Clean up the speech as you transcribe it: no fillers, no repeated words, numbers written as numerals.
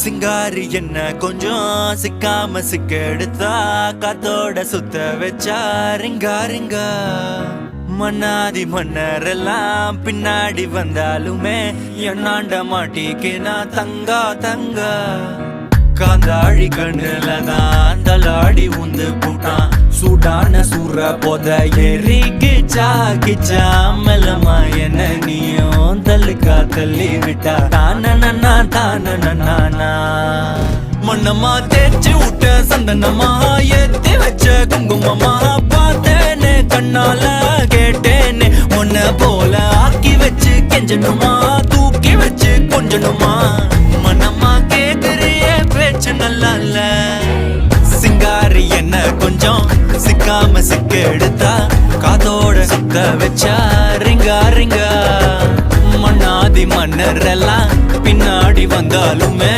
சிங்காரி என்ன கொஞ்சம் சிக்காம சிக்க எடுத்தா காத்தோட சுத்த வச்சா ரிங்கா ரிங்கா மன்னாதி மன்னரெல்லாம் பின்னாடி வந்தாலுமே என்னாண்ட மாட்டிக்கினா தங்கா தங்கா காந்தாழி கண்ணுலதான் தலாடி உந்து போட்டான் சூடான சூற போத எரிக்கிச்சா கிச்சா மெல்லமா என்ன நீயும் தள்ளுக்கா தள்ளி விட்டா தானனா தானனா மண்ணமா தேய்ச்சி விட்ட சந்தனமா ஏத்தி வச்ச குங்குமமா பார்த்தேனே கண்ணால கேட்டேனே உன்ன போல ஆக்கி வச்சு கெஞ்சணுமா தூக்கி வச்சு கொஞ்சணுமா மனமா கேக்குறிய பேச்சு நல்லா இல்ல சிங்காரி என்ன கொஞ்சம் சிக்காம சிக்க எடுத்தா காதோட சுத்த வச்சா ரிங்கா ரிங்கா மன்னாதி மன்னர் எல்லாம் பின்னாடி வந்தாலுமே